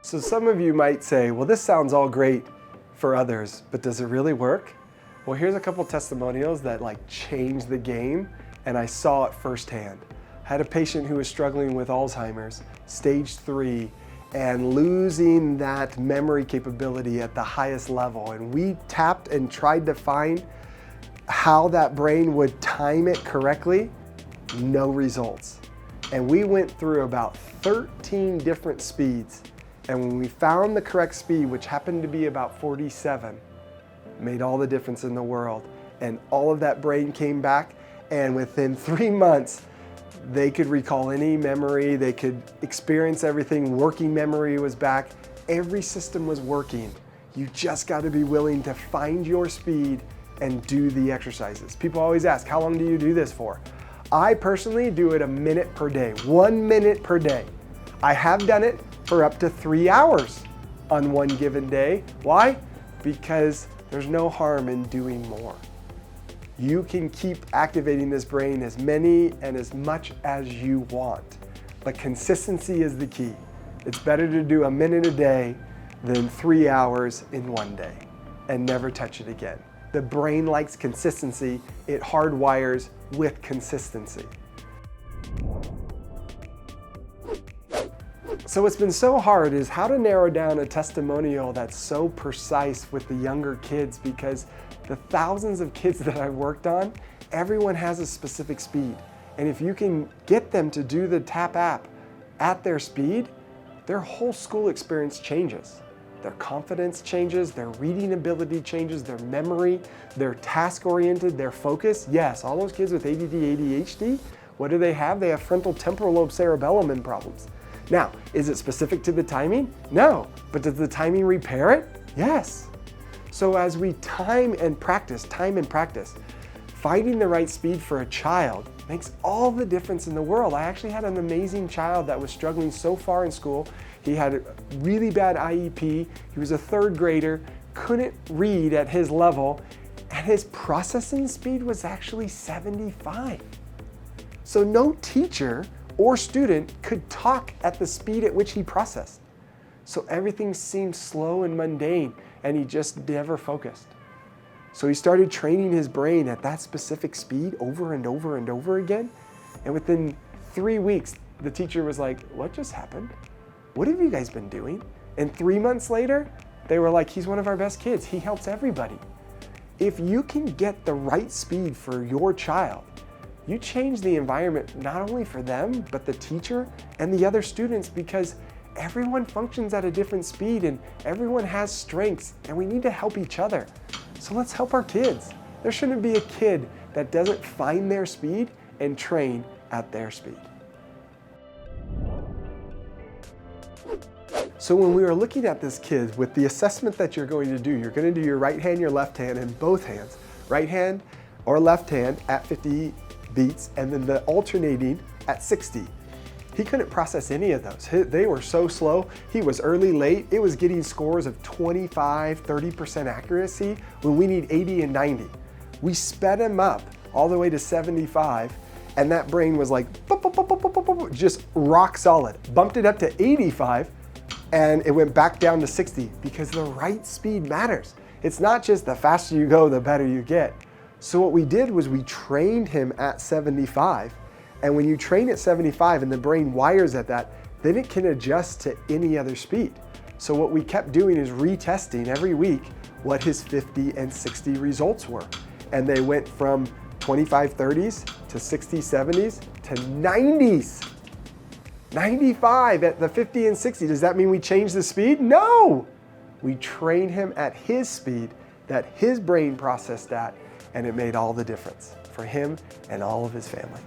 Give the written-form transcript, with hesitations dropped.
So some of you might say, well, this sounds all great for others, but does it really work? Well, here's a couple testimonials that changed the game, and I saw it firsthand. I had a patient who was struggling with Alzheimer's, stage 3, and losing that memory capability at the highest level. And we tapped and tried to find how that brain would time it correctly. No results. And we went through about 13 different speeds. And when we found the correct speed, which happened to be about 47, made all the difference in the world. And all of that brain came back, and within 3 months, they could recall any memory, they could experience everything, working memory was back, every system was working. You just gotta be willing to find your speed and do the exercises. People always ask, how long do you do this for? I personally do it a minute per day, 1 minute per day. I have done it for up to 3 hours on one given day. Why? Because there's no harm in doing more. You can keep activating this brain as many and as much as you want, but consistency is the key. It's better to do a minute a day than 3 hours in one day and never touch it again. The brain likes consistency. It hardwires with consistency. So what's been so hard is how to narrow down a testimonial that's so precise with the younger kids, because the thousands of kids that I've worked on, everyone has a specific speed. And if you can get them to do the TAP app at their speed, their whole school experience changes. Their confidence changes, their reading ability changes, their memory, their task-oriented, their focus. Yes, all those kids with ADD, ADHD, what do they have? They have frontal temporal lobe cerebellum problems. Now, is it specific to the timing? No, but does the timing repair it? Yes. So as we time and practice, finding the right speed for a child makes all the difference in the world. I actually had an amazing child that was struggling so far in school. He had a really bad IEP. He was a 3rd grader, couldn't read at his level, and his processing speed was actually 75. So no teacher or student could talk at the speed at which he processed. So everything seemed slow and mundane, and he just never focused. So he started training his brain at that specific speed over and over and over again. And within 3 weeks, the teacher was like, what just happened? What have you guys been doing? And 3 months later, they were like, he's one of our best kids. He helps everybody. If you can get the right speed for your child, you change the environment not only for them, but the teacher and the other students, because everyone functions at a different speed and everyone has strengths, and we need to help each other. So let's help our kids. There shouldn't be a kid that doesn't find their speed and train at their speed. So when we were looking at this kid with the assessment that you're going to do your right hand, your left hand, and both hands, right hand or left hand at 50 beats, and then the alternating at 60. He couldn't process any of those. They were so slow. He was early, late. It was getting scores of 25, 30% accuracy when we need 80 and 90. We sped him up all the way to 75, and that brain was like, just rock solid. Bumped it up to 85, and it went back down to 60, because the right speed matters. It's not just the faster you go, the better you get. So what we did was we trained him at 75, and when you train at 75 and the brain wires at that, then it can adjust to any other speed. So what we kept doing is retesting every week what his 50 and 60 results were. And they went from 25 30s to 60 70s to 90s. 95 at the 50 and 60. Does that mean we changed the speed? No! We trained him at his speed that his brain processed at, and it made all the difference for him and all of his family.